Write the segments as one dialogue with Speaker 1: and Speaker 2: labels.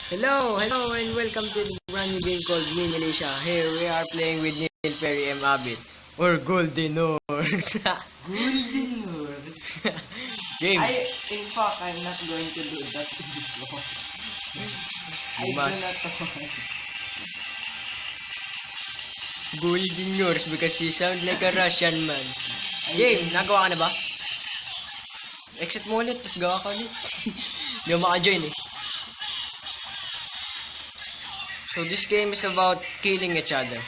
Speaker 1: Hello, and welcome to the brand new game called Mini Militia. Here we are playing with Neil Perry and Abit. Or Golden Orcs.
Speaker 2: Golden Lord.
Speaker 1: Game.
Speaker 2: In fact, I'm not going to do that in this vlog. I do not want.
Speaker 1: Golden Orcs because you sound like a Russian man. Game, nagawa ka na ba? Exit mo ulit, tapos gawa ka ulit. Hindi mo maka-join eh. So this game is about killing each other.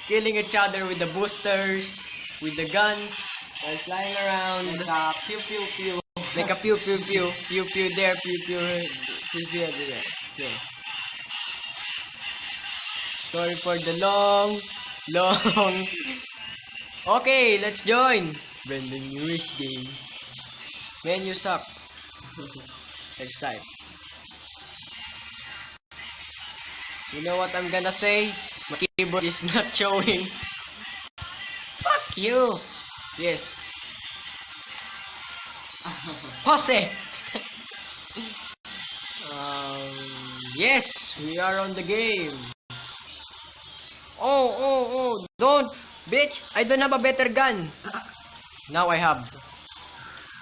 Speaker 1: Killing each other with the boosters, with the guns, while flying around.
Speaker 2: Like pew pew pew.
Speaker 1: Like a pew pew pew, pew pew there, pew pew everywhere. Yeah. Sorry for the long. Okay, let's join. Brandon Lewis game. Man, you suck. Let's type. You know what I'm gonna say? My keyboard is not showing. Fuck you. Yes. Jose. Yes, we are on the game. Oh, don't, bitch. I don't have a better gun. Now I have.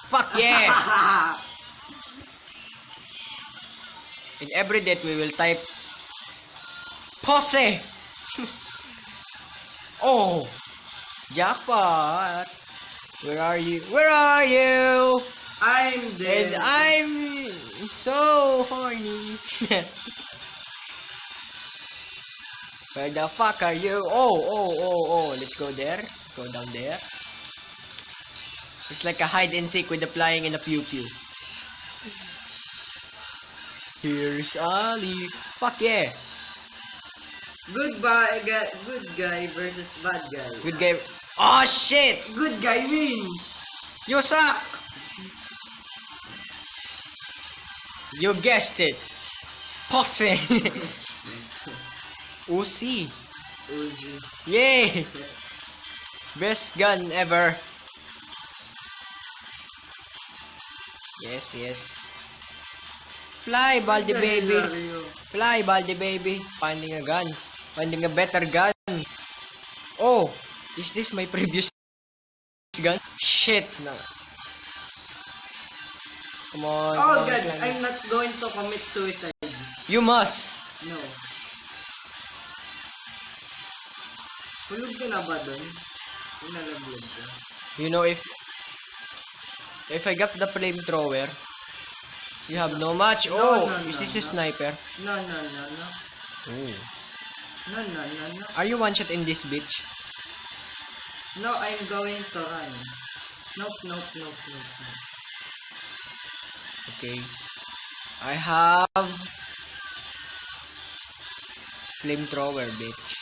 Speaker 1: Fuck yeah. In every date we will type Jose. Oh, jackpot. Where are you? Where are you?
Speaker 2: I'm dead.
Speaker 1: And I'm so horny. Where the fuck are you? Oh. Let's go there. Go down there. It's like a hide and seek with the flying and a pew pew. Here's Ali. Fuck yeah.
Speaker 2: Good guy versus bad guy.
Speaker 1: Good guy. Oh shit.
Speaker 2: Good guy wins.
Speaker 1: You suck. You guessed it. Pussy. Uzi. Yay. Best gun ever. Yes. Fly, Baldi baby. Fly, Baldi baby. Finding a gun. Finding a better gun. Oh, is this my previous gun? Shit, no. Come on.
Speaker 2: Oh God, I'm not going to commit suicide.
Speaker 1: You must.
Speaker 2: No. Hulog ka na ba dun? Nalaglag ka.
Speaker 1: You know, if I got the flamethrower, you have no match.
Speaker 2: No,
Speaker 1: is this a sniper?
Speaker 2: No.
Speaker 1: Oh.
Speaker 2: No.
Speaker 1: Are you one shot in this bitch?
Speaker 2: No, I'm going to run. Nope.
Speaker 1: Okay. I have flamethrower, bitch.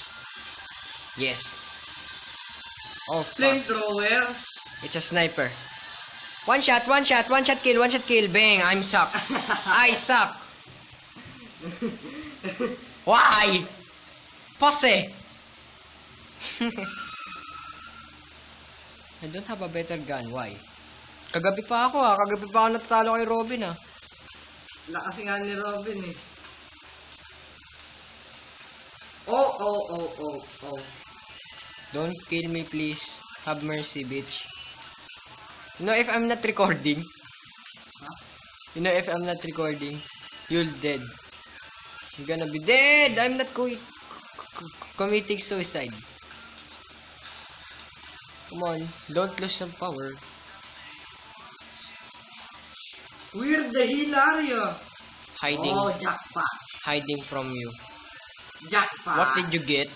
Speaker 1: Yes. Oh, fuck.
Speaker 2: Flamethrower?
Speaker 1: It's a sniper. One shot kill. Bang, I'm suck. I suck. Why? Pussy. I don't have a better gun. Why? Kagabi pa ako natatalo kay Robin ah.
Speaker 2: Lakas nga ni Robin eh. Oh.
Speaker 1: Don't kill me please. Have mercy, bitch. You know if I'm not recording.
Speaker 2: Huh?
Speaker 1: You know if I'm not recording, you're dead. You're gonna be dead. I'm not committing suicide. Come on, don't lose some power.
Speaker 2: Where the hell are you?
Speaker 1: Hiding.
Speaker 2: Oh, jackpot.
Speaker 1: Hiding from you.
Speaker 2: Jackpot.
Speaker 1: What did you get?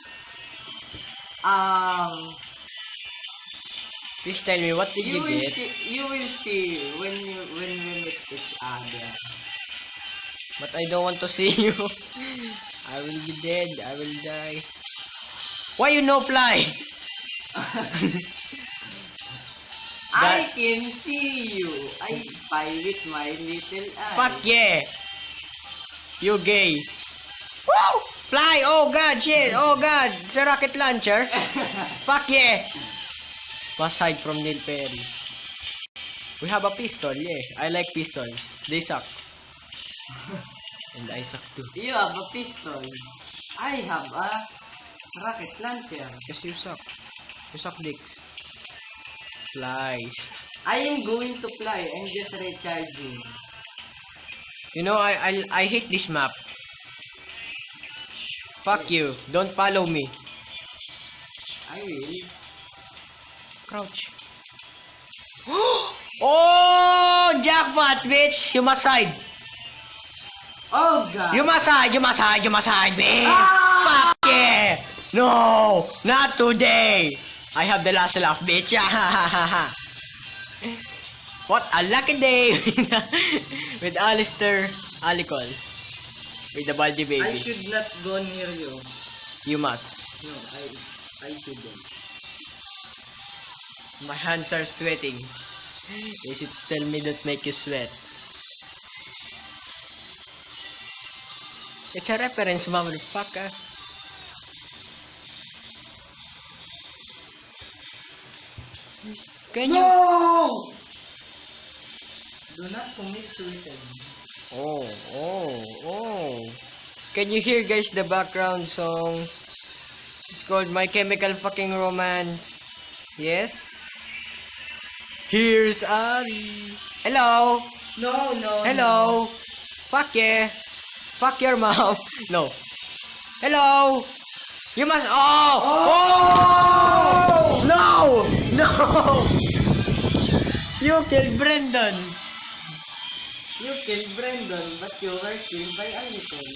Speaker 1: Please tell me, what did you get?
Speaker 2: You will see when we meet each other.
Speaker 1: But I don't want to see you. I will be dead. I will die. Why you no fly?
Speaker 2: I can see you. I spy with my little eye.
Speaker 1: Fuck yeah. You gay. Woo! Fly! Oh god, shit! Oh god! It's a rocket launcher. Fuck yeah! Must hide from Neil Perry. We have a pistol, yeah. I like pistols. They suck. And I suck too.
Speaker 2: You have a pistol. I have a rocket launcher.
Speaker 1: Because you suck. You suck dicks. Fly.
Speaker 2: I am going to fly. I'm just recharging.
Speaker 1: You know, I hate this map. Fuck you. Don't follow me.
Speaker 2: I will.
Speaker 1: Crouch. Oh, jackpot, bitch! You must hide.
Speaker 2: Oh god.
Speaker 1: You must hide. You must hide. You must hide, bitch.
Speaker 2: Ah!
Speaker 1: Fuck yeah. No, not today. I have the last laugh, bitch. What a lucky day with Alistair Alicol. With the Baldi
Speaker 2: I
Speaker 1: baby.
Speaker 2: should not go near you.
Speaker 1: You must.
Speaker 2: No, I shouldn't.
Speaker 1: My hands are sweating. Is it still me that make you sweat? It's a reference, motherfucker. Can you?
Speaker 2: No! Do not commit suicide.
Speaker 1: Oh. Can you hear, guys, the background song? It's called My Chemical Fucking Romance. Yes? Here's Ali. Hello.
Speaker 2: No, no.
Speaker 1: Hello. Fuck yeah. Fuck your mom. No. Hello. You must. Oh. No. No. You killed Brendan.
Speaker 2: You killed Brendan, but you were killed by Alicol.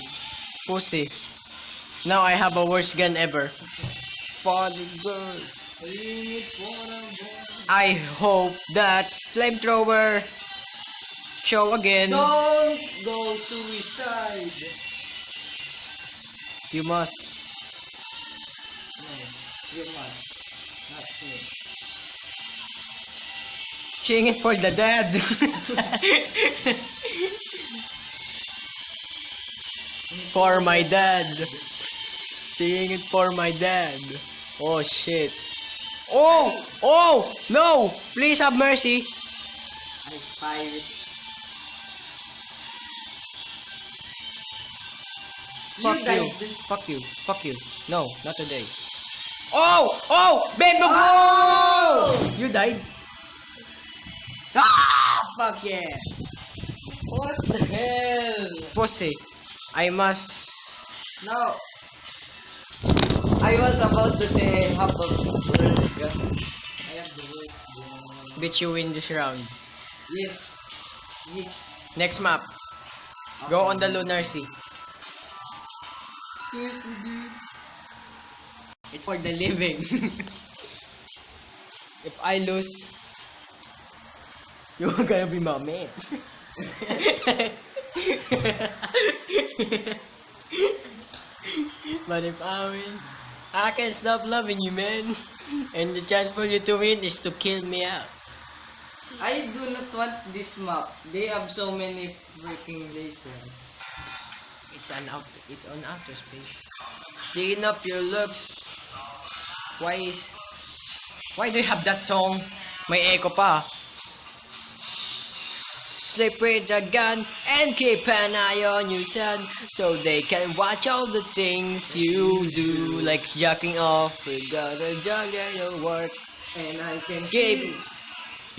Speaker 1: Pussy. Now I have a worst gun ever. Father bird. I hope that flamethrower show again.
Speaker 2: Don't go suicide.
Speaker 1: You must.
Speaker 2: No, you must. Not me.
Speaker 1: Sing it for the dead. For my dad. Sing it for my dad. Oh shit. Oh, no. Please have mercy.
Speaker 2: I fired.
Speaker 1: Fuck you.
Speaker 2: died.
Speaker 1: Fuck you. Fuck you. No, not today. Oh, baby. Oh! You died. Ah, fuck yeah.
Speaker 2: What the hell?
Speaker 1: Pussy. I must.
Speaker 2: No. I was about to say I have a worst gun. I have the worst gun.
Speaker 1: Bitch, you win this round.
Speaker 2: Yes. Yes.
Speaker 1: Next map. Go on the Lunar Sea.
Speaker 2: Seriously, dude.
Speaker 1: It's for the living. If I lose, you're gonna be my man. But if I win, I can't stop loving you, man. And the chance for you to win is to kill me out.
Speaker 2: I do not want this map. They have so many freaking lasers.
Speaker 1: It's on outer space. Digging up your looks. Why do you have that song? May echo pa. Sleep with a gun and keep an eye on your son, so they can watch all the things you do, like jacking off. We gotta jog at your work,
Speaker 2: And I can
Speaker 1: keep.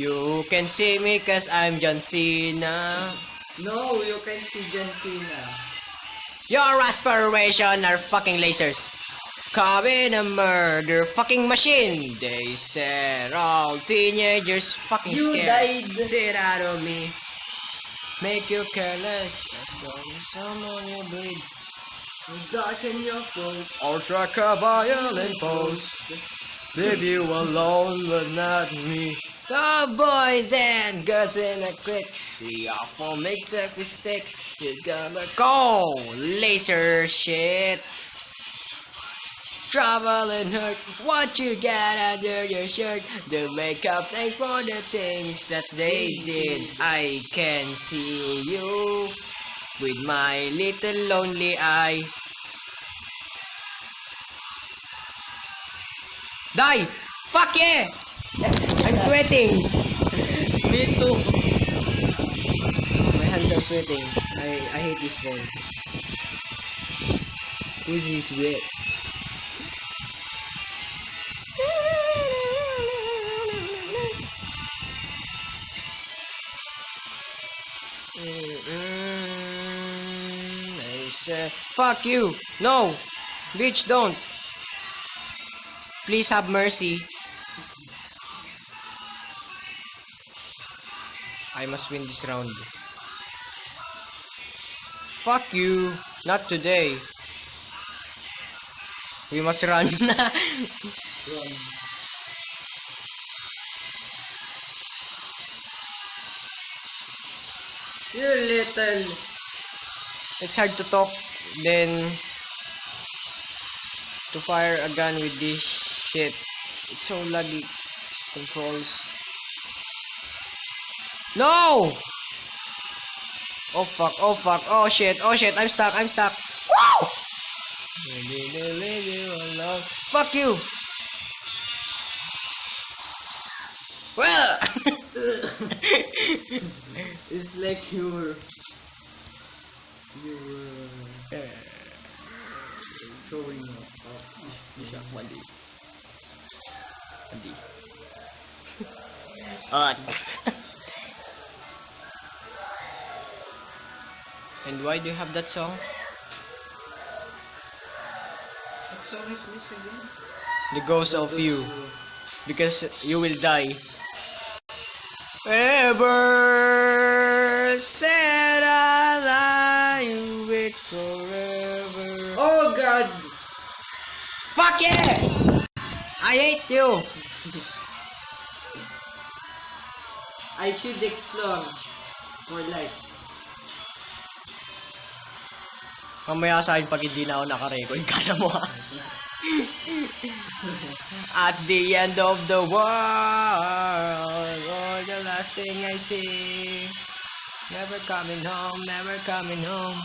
Speaker 1: You can see me 'cause I'm John Cena.
Speaker 2: No, you can see John Cena.
Speaker 1: Your aspiration are fucking lasers. Come in a murder fucking machine. They said all teenagers fucking
Speaker 2: You
Speaker 1: scared.
Speaker 2: died.
Speaker 1: Sit out of me. Make you careless. Someone you bleed.
Speaker 2: Darken your clothes.
Speaker 1: Or strike a violent pose. Leave you alone, but not me. The boys and girls in a clique. We often make a mistake. You gotta go. Laser shit. Trouble and hurt. What you got under your shirt? The makeup, thanks for the things that they did. I can see you with my little lonely eye. Die! Fuck yeah! I'm sweating!
Speaker 2: Me too.
Speaker 1: My hands are sweating. I hate this phone. Who's this wet? I said, fuck you! No! Bitch, don't! Please have mercy. I must win this round. Fuck you! Not today. We must run.
Speaker 2: Run. You little.
Speaker 1: It's hard to talk, then to fire a gun with this shit. It's so laggy. Controls. No! Oh fuck, oh fuck, oh shit, I'm stuck, Woo! Leave you alone. Fuck you! Well!
Speaker 2: It's like you were throwing up.
Speaker 1: Isa, mali. Mali. Odd. And why do you have that song?
Speaker 2: What song is this again?
Speaker 1: The Ghost of You. Because you will die. Ever said I lie, you wait forever.
Speaker 2: Oh God!
Speaker 1: Fuck yeah! I hate you!
Speaker 2: I should explore for life.
Speaker 1: Mamaya sa akin pag hindi na ako nakarecord, kala mo ha? At the end of the world, oh, the last thing I see, never coming home, never coming home.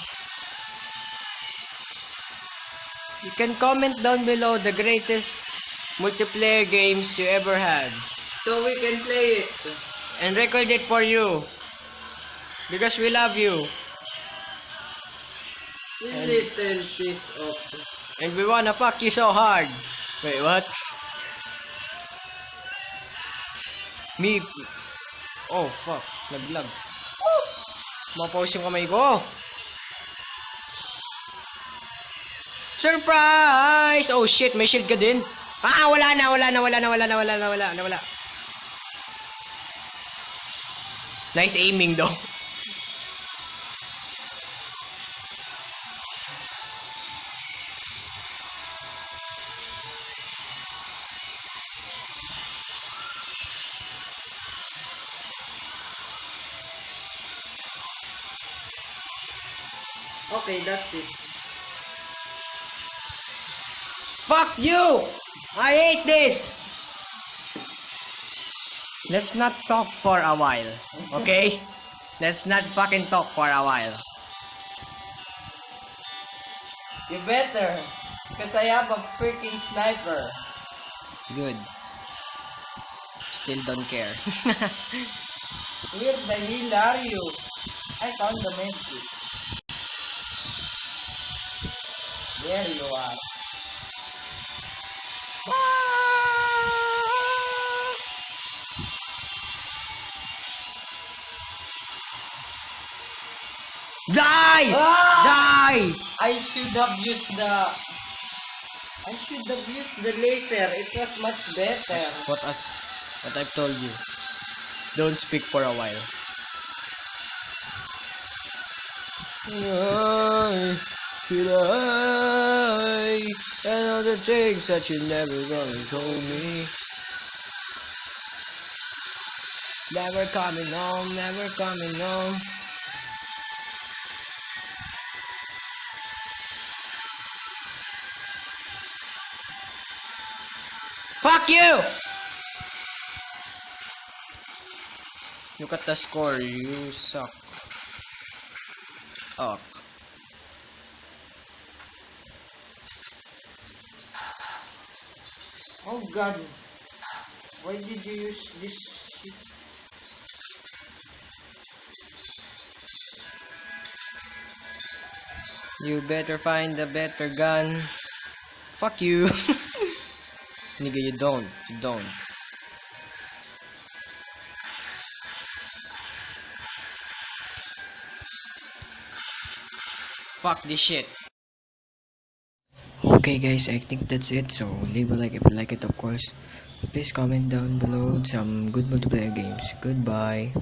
Speaker 1: You can comment down below the greatest multiplayer games you ever had,
Speaker 2: So we can play it.
Speaker 1: and record it for you, because we love you,
Speaker 2: You little piece of.
Speaker 1: and we wanna fuck you so hard. Wait, what? Me. Oh, fuck. Naglag. Mapause yung kamay ko. Surprise! Oh shit, may shield ka din? Ah, wala na. Nice aiming though.
Speaker 2: Okay, that's it.
Speaker 1: Fuck you! I hate this! Let's not talk for a while, okay? Let's not fucking talk for a while.
Speaker 2: You better, because I have a freaking sniper.
Speaker 1: Good. Still don't care.
Speaker 2: Where the hell are you? I found the medkit. There you are.
Speaker 1: Die!
Speaker 2: Ah!
Speaker 1: Die!
Speaker 2: I should have used the laser. It was much better.
Speaker 1: What I've told you. Don't speak for a while. Should I and other things that you never gonna told me. Never coming home, never coming home. Fuck you! Look at the score, you suck. Oh.
Speaker 2: Oh God. Why did you use this shit?
Speaker 1: You better find a better gun. Fuck you. Nigga, you don't. You don't. Fuck this shit. Okay guys, I think that's it. So leave a like if you like it, of course. Please comment down below some good multiplayer games. Goodbye.